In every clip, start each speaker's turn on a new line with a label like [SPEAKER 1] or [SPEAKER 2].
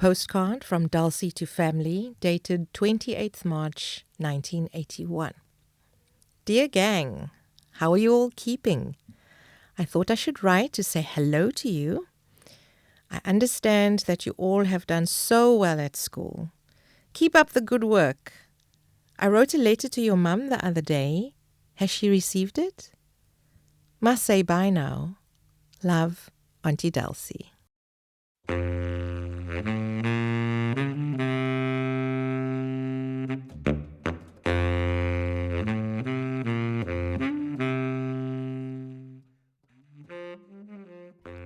[SPEAKER 1] Postcard from Dulcie to family, dated 28th March 1981. Dear gang, how are you all keeping? I thought I should write to say hello to you. I understand that you all have done so well at school. Keep up the good work. I wrote a letter to your mum the other day. Has she received it? Must say bye now. Love, Auntie Dulcie.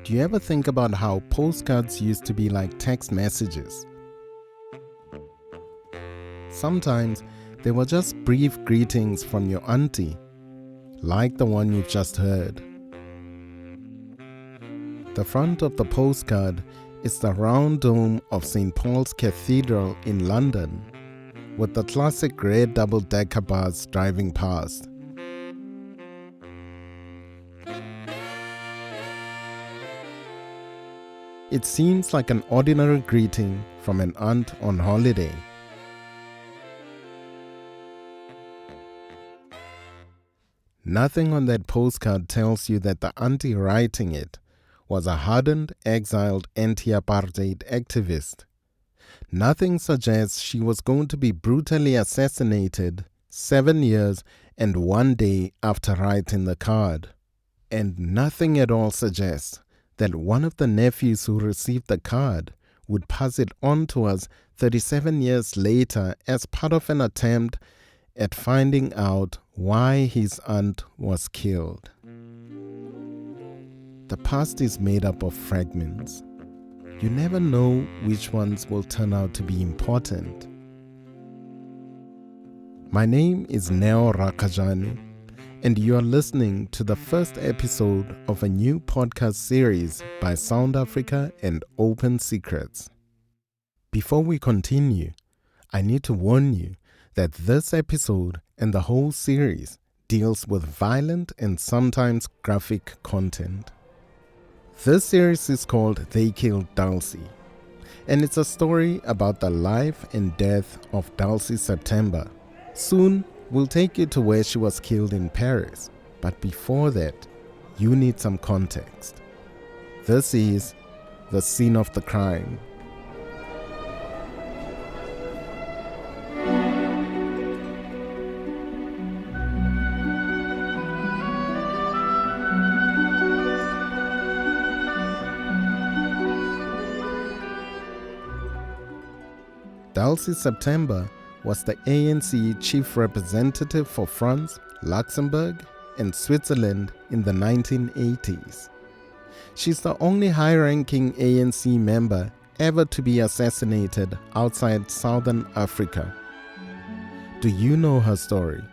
[SPEAKER 2] Do you ever think about how postcards used to be like text messages? Sometimes they were just brief greetings from your auntie, like the one you've just heard. The front of the postcard is the round dome of St. Paul's Cathedral in London, with the classic red double-decker bus driving past. It seems like an ordinary greeting from an aunt on holiday. Nothing on that postcard tells you that the auntie writing it was a hardened, exiled anti-apartheid activist. Nothing suggests she was going to be brutally assassinated 7 years and 1 day after writing the card. And nothing at all suggests that one of the nephews who received the card would pass it on to us 37 years later as part of an attempt at finding out why his aunt was killed. The past is made up of fragments. You never know which ones will turn out to be important. My name is Neo Rakajani, and you are listening to the first episode of a new podcast series by Sound Africa and Open Secrets. Before we continue, I need to warn you that this episode and the whole series deals with violent and sometimes graphic content. This series is called They Killed Dulcie, and it's a story about the life and death of Dulcie September. Soon, we'll take you to where she was killed in Paris, but before that, you need some context. This is the scene of the crime. Dulcie September was the ANC chief representative for France, Luxembourg, and Switzerland in the 1980s. She's the only high-ranking ANC member ever to be assassinated outside Southern Africa. Do you know her story?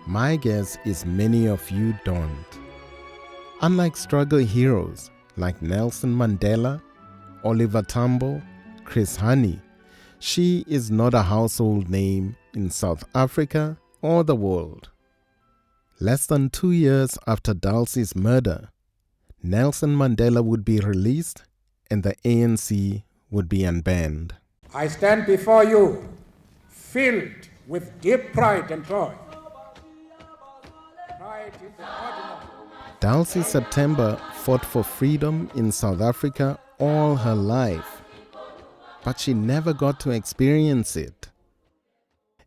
[SPEAKER 2] My guess is many of you don't. Unlike struggle heroes like Nelson Mandela, Oliver Tambo, Chris Hani, she is not a household name in South Africa or the world. Less than 2 years after Dulcie's murder, Nelson Mandela would be released and the ANC would be unbanned.
[SPEAKER 3] I stand before you filled with deep pride and joy. Pride is the ordinary.
[SPEAKER 2] Dulcie September fought for freedom in South Africa all her life, but she never got to experience it.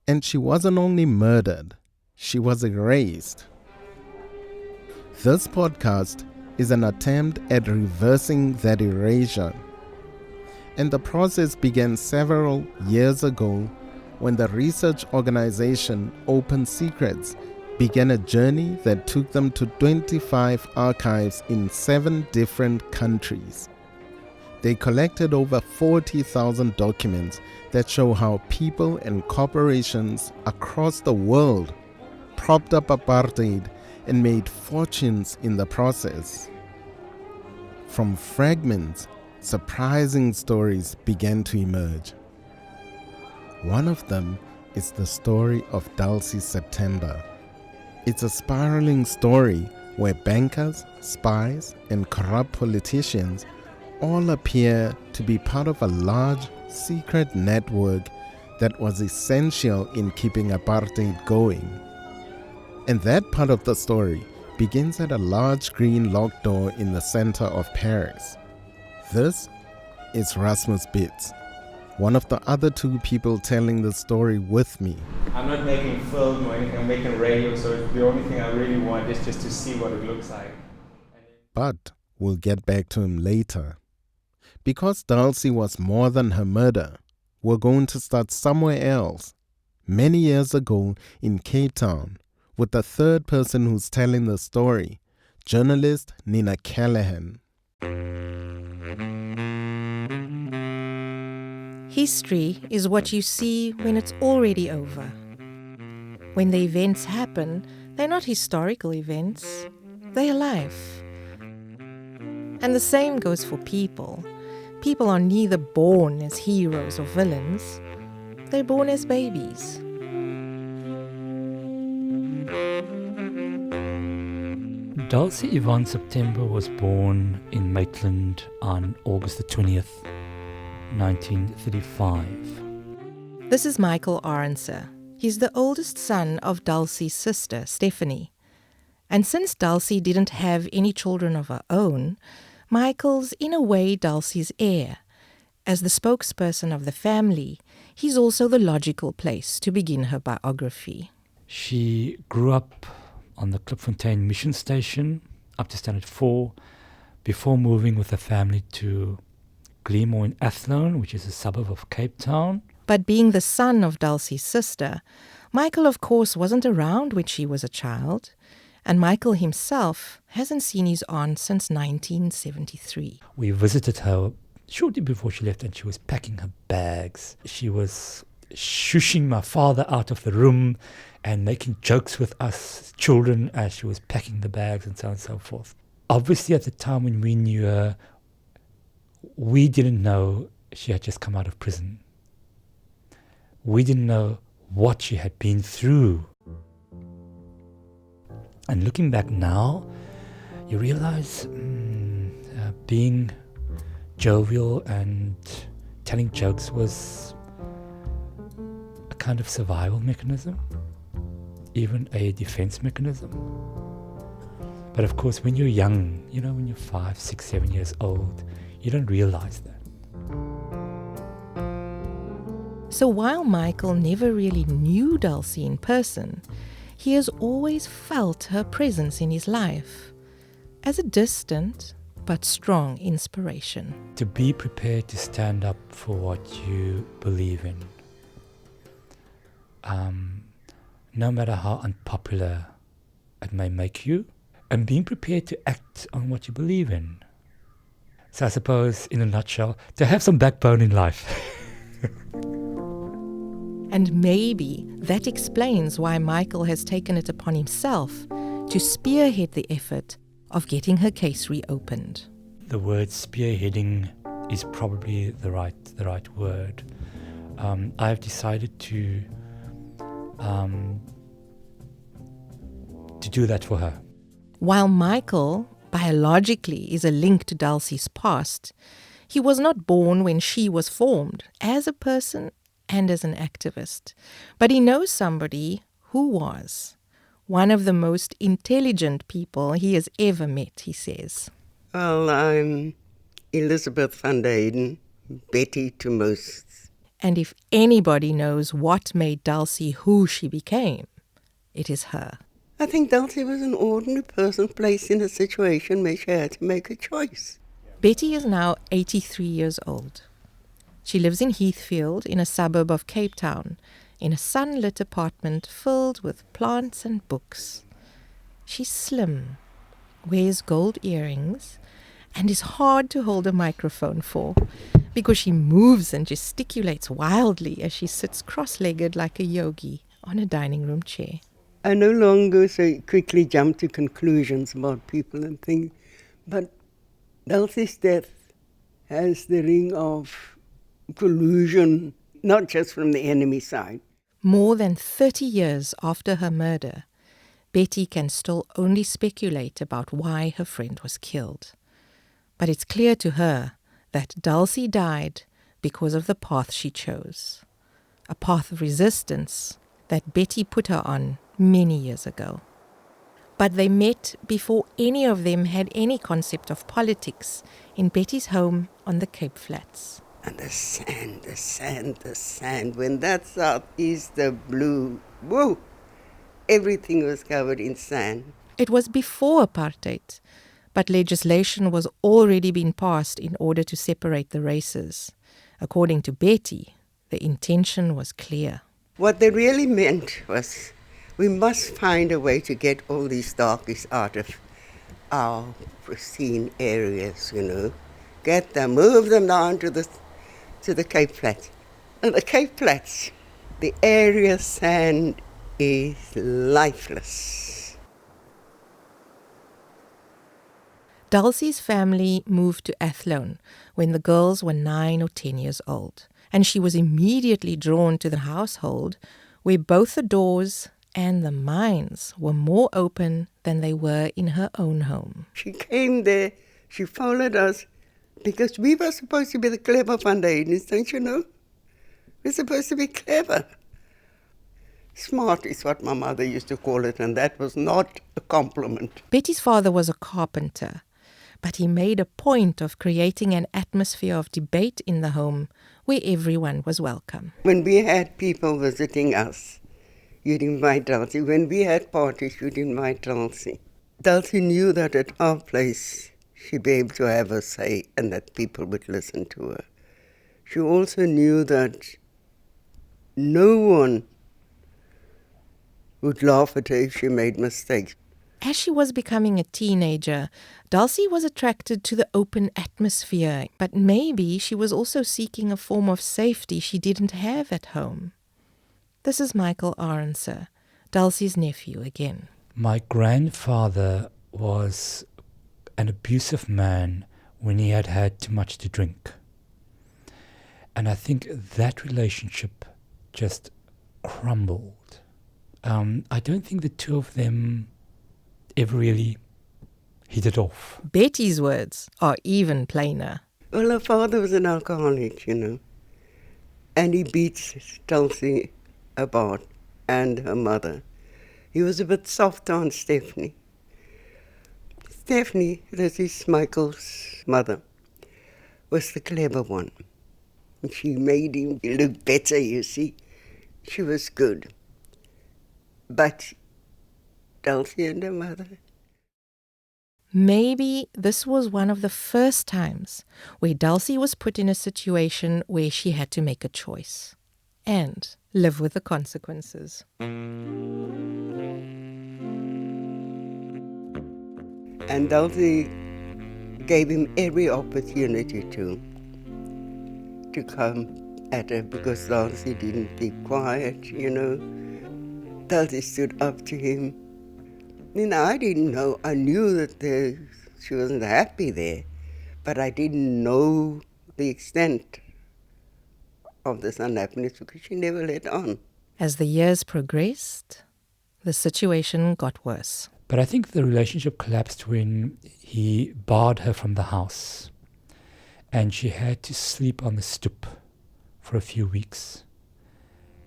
[SPEAKER 2] And she wasn't only murdered, she was erased. This podcast is an attempt at reversing that erasure. And the process began several years ago when the research organization Open Secrets began a journey that took them to 25 archives in 7 different countries. They collected over 40,000 documents that show how people and corporations across the world propped up apartheid and made fortunes in the process. From fragments, surprising stories began to emerge. One of them is the story of Dulcie September. It's a spiraling story where bankers, spies, and corrupt politicians all appear to be part of a large secret network that was essential in keeping apartheid going. And that part of the story begins at a large green locked door in the center of Paris. This is Rasmus Bitz, one of the other two people telling the story with me.
[SPEAKER 4] I'm not making film or anything, I'm making radio, so the only thing I really want is just to see what it looks like.
[SPEAKER 2] But we'll get back to him later. Because Dulcie was more than her murder, we're going to start somewhere else, many years ago in Cape Town, with the third person who's telling the story, journalist Nina Callahan.
[SPEAKER 1] History is what you see when it's already over. When the events happen, they're not historical events, they're life. And the same goes for people. People are neither born as heroes or villains, they're born as babies.
[SPEAKER 5] Dulcie Yvonne September was born in Maitland on August the 20th, 1935.
[SPEAKER 1] This is Michael Arendse. He's the oldest son of Dulcie's sister, Stephanie. And since Dulcie didn't have any children of her own, Michael's in a way Dulcie's heir. As the spokesperson of the family, he's also the logical place to begin her biography.
[SPEAKER 5] She grew up on the Klipfontein Mission Station up to Standard 4 before moving with the family to Gleamore in Athlone, which is a suburb of Cape Town.
[SPEAKER 1] But being the son of Dulcie's sister, Michael, of course, wasn't around when she was a child. And Michael himself hasn't seen his aunt since 1973.
[SPEAKER 5] We visited her shortly before she left and she was packing her bags. She was shushing my father out of the room and making jokes with us children as she was packing the bags and so on and so forth. Obviously, at the time when we knew her, we didn't know she had just come out of prison. We didn't know what she had been through. And looking back now, you realize being jovial and telling jokes was a kind of survival mechanism, even a defense mechanism. But of course, when you're young, when you're 5, 6, 7 years old, you don't realize that.
[SPEAKER 1] So while Michael never really knew Dulcie in person, he has always felt her presence in his life as a distant but strong inspiration.
[SPEAKER 5] To be prepared to stand up for what you believe in, no matter how unpopular it may make you, and being prepared to act on what you believe in. So I suppose, in a nutshell, to have some backbone in life.
[SPEAKER 1] And maybe that explains why Michael has taken it upon himself to spearhead the effort of getting her case reopened.
[SPEAKER 5] The word spearheading is probably the right word. I have decided to do that for her.
[SPEAKER 1] While Michael biologically is a link to Dulcie's past, he was not born when she was formed as a person and as an activist. But he knows somebody who was. One of the most intelligent people he has ever met, he says.
[SPEAKER 6] Well, I'm Elizabeth van der Heyden, Betty to most.
[SPEAKER 1] And if anybody knows what made Dulcie who she became, it is her.
[SPEAKER 6] I think Dulcie was an ordinary person placed in a situation where she had to make a choice.
[SPEAKER 1] Betty is now 83 years old. She lives in Heathfield, in a suburb of Cape Town, in a sunlit apartment filled with plants and books. She's slim, wears gold earrings, and is hard to hold a microphone for because she moves and gesticulates wildly as she sits cross-legged like a yogi on a dining room chair.
[SPEAKER 6] I no longer so quickly jump to conclusions about people and things, but Dulcie's death has the ring of collusion, not just from the enemy side.
[SPEAKER 1] More than 30 years after her murder, Betty can still only speculate about why her friend was killed. But it's clear to her that Dulcie died because of the path she chose, a path of resistance that Betty put her on many years ago. But they met before any of them had any concept of politics in Betty's home on the Cape Flats.
[SPEAKER 6] And the sand, the sand, the sand. When that southeaster blew, whoa, everything was covered in sand.
[SPEAKER 1] It was before apartheid, but legislation was already being passed in order to separate the races. According to Betty, the intention was clear.
[SPEAKER 6] What they really meant was, we must find a way to get all these darkies out of our pristine areas, Get them, move them down to the Cape Flats. And the Cape Flats, the area sand is lifeless.
[SPEAKER 1] Dulcie's family moved to Athlone when the girls were 9 or 10 years old, and she was immediately drawn to the household where both the doors and the minds were more open than they were in her own home.
[SPEAKER 6] She came there, she followed us, because we were supposed to be the clever van der Heidens, don't you know? We're supposed to be clever. Smart is what my mother used to call it, and that was not a compliment.
[SPEAKER 1] Betty's father was a carpenter, but he made a point of creating an atmosphere of debate in the home where everyone was welcome.
[SPEAKER 6] When we had people visiting us, you'd invite Dulcie. When we had parties, you'd invite Dulcie. Dulcie knew that at our place, she'd be able to have a say and that people would listen to her. She also knew that no one would laugh at her if she made mistakes.
[SPEAKER 1] As she was becoming a teenager, Dulcie was attracted to the open atmosphere, but maybe she was also seeking a form of safety she didn't have at home. This is Michael Arendse, Dulcie's nephew again.
[SPEAKER 5] My grandfather was an abusive man when he had had too much to drink. And I think that relationship just crumbled. I don't think the two of them ever really hit it off.
[SPEAKER 1] Betty's words are even plainer.
[SPEAKER 6] Well, her father was an alcoholic, and he beats Dulcie about and her mother. He was a bit softer on Stephanie. Stephanie, this is Michael's mother, was the clever one. She made him look better, you see. She was good. But Dulcie and her mother.
[SPEAKER 1] Maybe this was one of the first times where Dulcie was put in a situation where she had to make a choice and live with the consequences.
[SPEAKER 6] And Dulcie gave him every opportunity to come at her because Dulcie didn't keep quiet, Dulcie stood up to him. I didn't know. I knew that she wasn't happy there, but I didn't know the extent of this unhappiness because she never let on.
[SPEAKER 1] As the years progressed, the situation got worse.
[SPEAKER 5] But I think the relationship collapsed when he barred her from the house and she had to sleep on the stoep for a few weeks.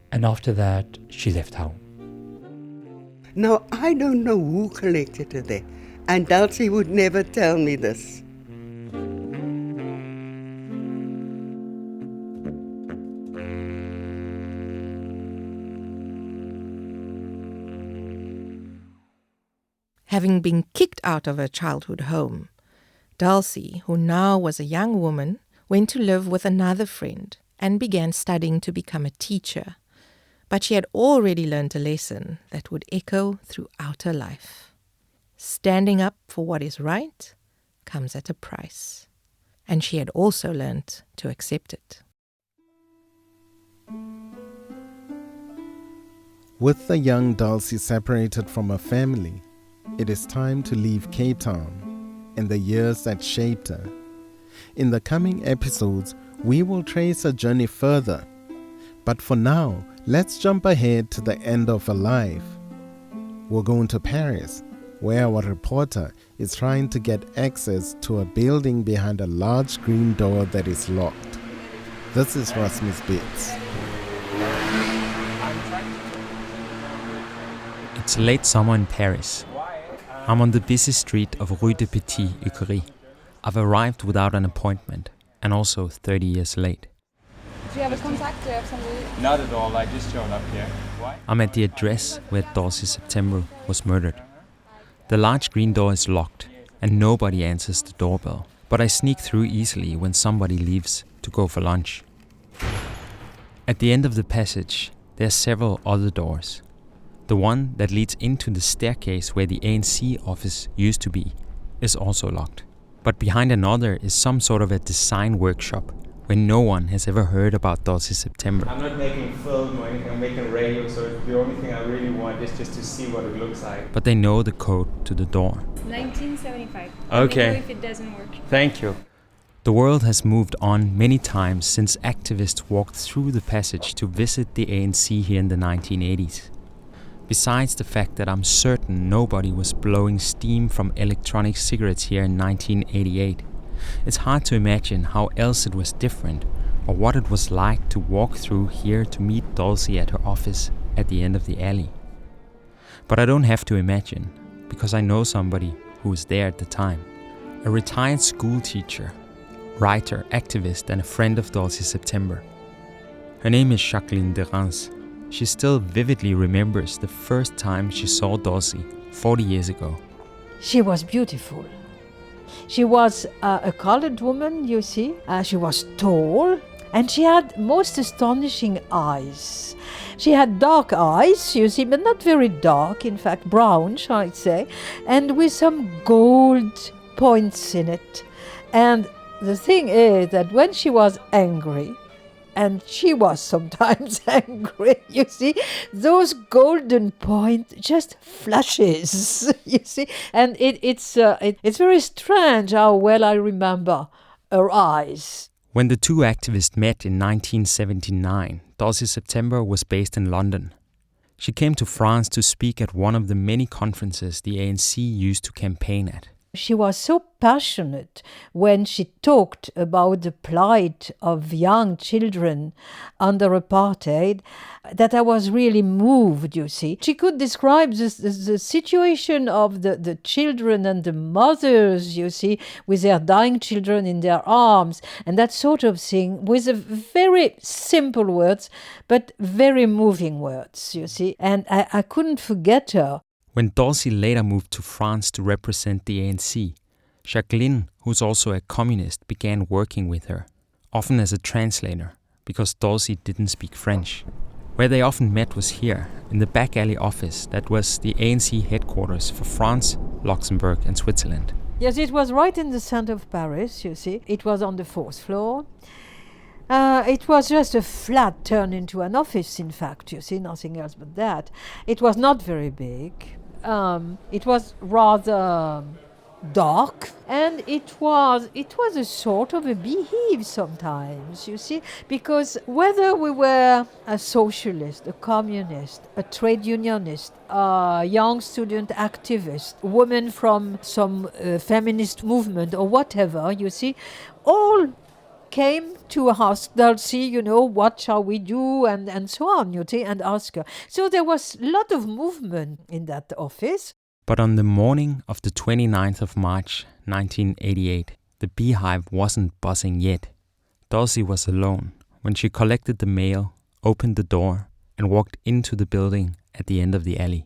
[SPEAKER 5] And after that, she left home.
[SPEAKER 6] Now, I don't know who collected her there, and Dulcie would never tell me this.
[SPEAKER 1] Having been kicked out of her childhood home, Dulcie, who now was a young woman, went to live with another friend and began studying to become a teacher. But she had already learned a lesson that would echo throughout her life. Standing up for what is right comes at a price. And she had also learned to accept it.
[SPEAKER 2] With the young Dulcie separated from her family, it is time to leave Cape Town and the years that shaped her. In the coming episodes, we will trace her journey further. But for now, let's jump ahead to the end of her life. We're going to Paris, where our reporter is trying to get access to a building behind a large green door that is locked. This is Rasmus Bits.
[SPEAKER 7] It's late summer in Paris. I'm on the busy street of Rue de Petit Écurie. I've arrived without an appointment and also 30 years late.
[SPEAKER 8] Do you have a contact of somebody?
[SPEAKER 4] Not at all, I just showed up here. Why?
[SPEAKER 7] I'm at the address where Dulcie September was murdered. The large green door is locked and nobody answers the doorbell, but I sneak through easily when somebody leaves to go for lunch. At the end of the passage, there are several other doors. The one that leads into the staircase where the ANC office used to be is also locked. But behind another is some sort of a design workshop where no one has ever heard about Dulcie September.
[SPEAKER 4] I'm not making film or anything, I'm making radio, so the only thing I really want is just to see what it looks like.
[SPEAKER 7] But they know the code to the door.
[SPEAKER 8] 1975.
[SPEAKER 7] Okay.
[SPEAKER 8] Let me know if it doesn't work.
[SPEAKER 7] Thank you. The world has moved on many times since activists walked through the passage to visit the ANC here in the 1980s. Besides the fact that I'm certain nobody was blowing steam from electronic cigarettes here in 1988, it's hard to imagine how else it was different or what it was like to walk through here to meet Dulcie at her office at the end of the alley. But I don't have to imagine, because I know somebody who was there at the time. A retired school teacher, writer, activist and a friend of Dulcie September. Her name is Jacqueline de Rance. She still vividly remembers the first time she saw Dulcie 40 years ago.
[SPEAKER 9] She was beautiful. She was a colored woman, you see. She was tall and she had most astonishing eyes. She had dark eyes, you see, but not very dark, in fact brown, shall I say, and with some gold points in it. And the thing is that when she was angry, and she was sometimes angry, you see, those golden point just flashes, you see, and it's very strange how well I remember her eyes.
[SPEAKER 7] When the two activists met in 1979, Dulcie September was based in London. She came to France to speak at one of the many conferences the ANC used to campaign at.
[SPEAKER 9] She was so passionate when she talked about the plight of young children under apartheid that I was really moved, you see. She could describe the situation of the children and the mothers, you see, with their dying children in their arms and that sort of thing with a very simple words, but very moving words, you see. And I couldn't forget her.
[SPEAKER 7] When Dulcie later moved to France to represent the ANC, Jacqueline, who's also a communist, began working with her, often as a translator, because Dulcie didn't speak French. Where they often met was here, in the back alley office that was the ANC headquarters for France, Luxembourg and Switzerland.
[SPEAKER 9] Yes, it was right in the center of Paris, you see. It was on the 4th floor. It was just a flat turned into an office, in fact, you see, nothing else but that. It was not very big. It was rather dark, and it was a sort of a beehive sometimes, you see, because whether we were a socialist, a communist, a trade unionist, a young student activist, woman from some feminist movement or whatever, you see, all came to ask Dulcie, you know, what shall we do, and so on, you see, and ask her. So there was a lot of movement in that office.
[SPEAKER 7] But on the morning of the 29th of March, 1988, the beehive wasn't buzzing yet. Dulcie was alone when she collected the mail, opened the door, and walked into the building at the end of the alley.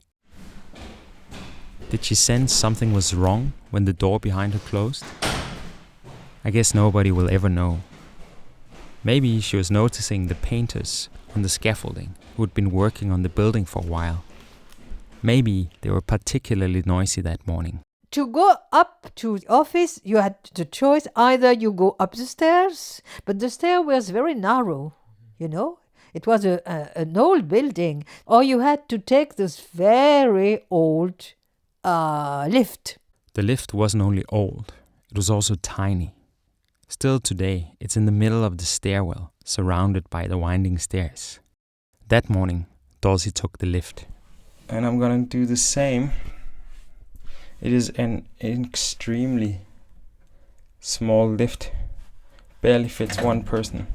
[SPEAKER 7] Did she sense something was wrong when the door behind her closed? I guess nobody will ever know. Maybe she was noticing the painters on the scaffolding who had been working on the building for a while. Maybe they were particularly noisy that morning.
[SPEAKER 9] To go up to the office, you had the choice, either you go up the stairs, but the stair was very narrow, you know. It was an old building, or you had to take this very old lift.
[SPEAKER 7] The lift wasn't only old, it was also tiny. Still today, it's in the middle of the stairwell, surrounded by the winding stairs. That morning, Dulcie took the lift.
[SPEAKER 4] And I'm gonna do the same. It is an extremely small lift. Barely fits one person.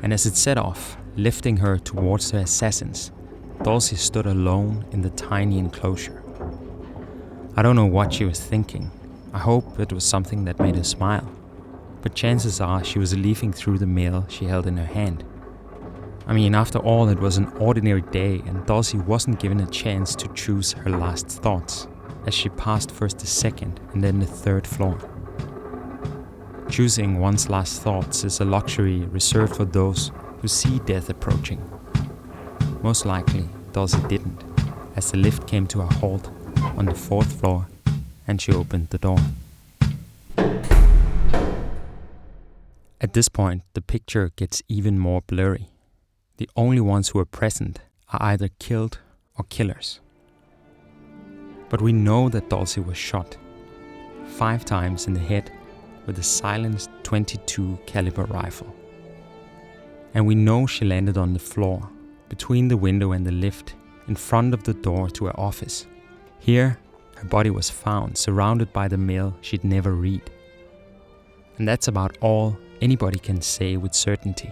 [SPEAKER 7] And as it set off, lifting her towards the assassins, Dulcie stood alone in the tiny enclosure. I don't know what she was thinking. I hope it was something that made her smile. But chances are she was leafing through the mail she held in her hand. I mean, after all, it was an ordinary day and Dulcie wasn't given a chance to choose her last thoughts as she passed first the second and then the third floor. Choosing one's last thoughts is a luxury reserved for those who see death approaching. Most likely, Dulcie didn't, as the lift came to a halt on the 4th floor and she opened the door. At this point, the picture gets even more blurry. The only ones who are present are either killed or killers. But we know that Dulcie was shot 5 times in the head with a silenced .22 caliber rifle. And we know she landed on the floor, between the window and the lift, in front of the door to her office. Here, her body was found, surrounded by the mail she'd never read. And that's about all anybody can say with certainty.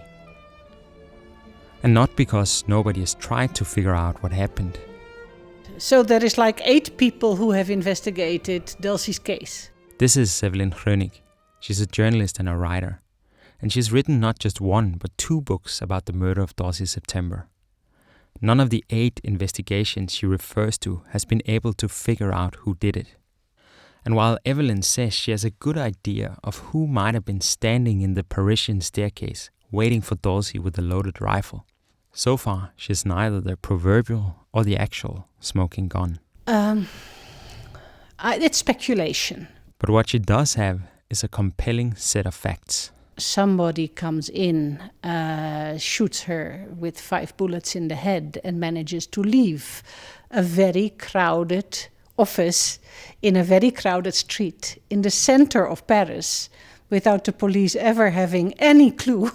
[SPEAKER 7] And not because nobody has tried to figure out what happened.
[SPEAKER 10] So there is like 8 people who have investigated Dulcie's case.
[SPEAKER 7] This is Evelyn Grönig. She's a journalist and a writer. And she's written not just 1, but 2 books about the murder of Dulcie September. None of the 8 investigations she refers to has been able to figure out who did it. And while Evelyn says she has a good idea of who might have been standing in the Parisian staircase waiting for Dulcie with a loaded rifle, so far she's neither the proverbial or the actual smoking gun.
[SPEAKER 10] It's speculation.
[SPEAKER 7] But what she does have is a compelling set of facts.
[SPEAKER 10] Somebody comes in, shoots her with 5 bullets in the head and manages to leave a very crowded office in a very crowded street in the center of Paris without the police ever having any clue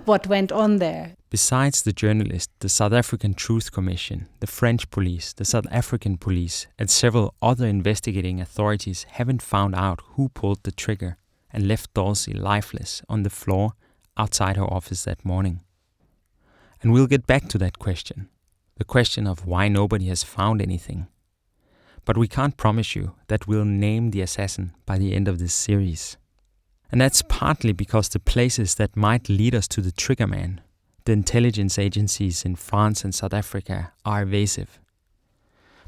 [SPEAKER 10] what went on there.
[SPEAKER 7] Besides the journalist, the South African Truth Commission, the French police, the South African police, and several other investigating authorities haven't found out who pulled the trigger and left Dulcie lifeless on the floor outside her office that morning. And we'll get back to that question, the question of why nobody has found anything. But we can't promise you that we'll name the assassin by the end of this series. And that's partly because the places that might lead us to the trigger man, the intelligence agencies in France and South Africa, are evasive.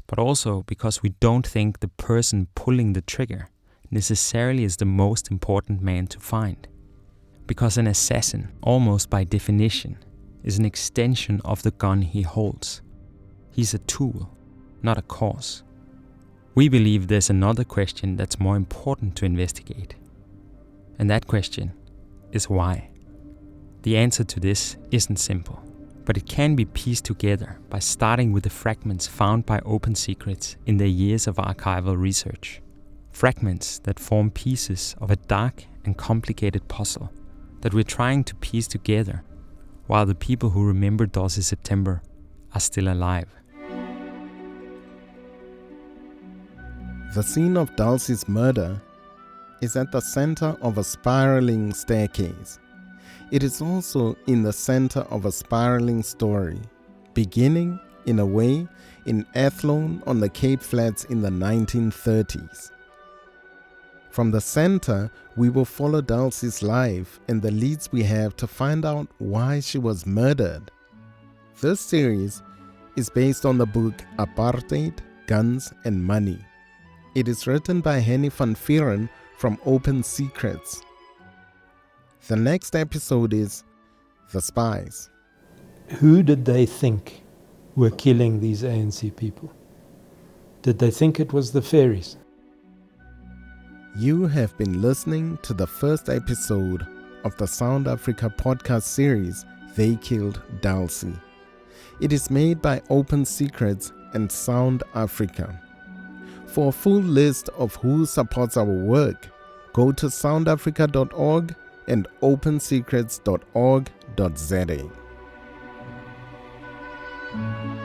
[SPEAKER 7] But also because we don't think the person pulling the trigger necessarily is the most important man to find. Because an assassin, almost by definition, is an extension of the gun he holds. He's a tool, not a cause. We believe there's another question that's more important to investigate. And that question is why. The answer to this isn't simple, but it can be pieced together by starting with the fragments found by Open Secrets in their years of archival research. Fragments that form pieces of a dark and complicated puzzle that we're trying to piece together while the people who remember Dulcie September are still alive.
[SPEAKER 2] The scene of Dulcie's murder is at the center of a spiraling staircase. It is also in the center of a spiraling story, beginning, in a way, in Athlone on the Cape Flats in the 1930s. From the center, we will follow Dulcie's life and the leads we have to find out why she was murdered. This series is based on the book Apartheid, Guns and Money. It is written by Henny van Vieren from Open Secrets. The next episode is The Spies.
[SPEAKER 11] Who did they think were killing these ANC people? Did they think it was the fairies?
[SPEAKER 2] You have been listening to the first episode of the Sound Africa podcast series, They Killed Dulcie. It is made by Open Secrets and Sound Africa. For a full list of who supports our work, go to soundafrica.org and opensecrets.org.za.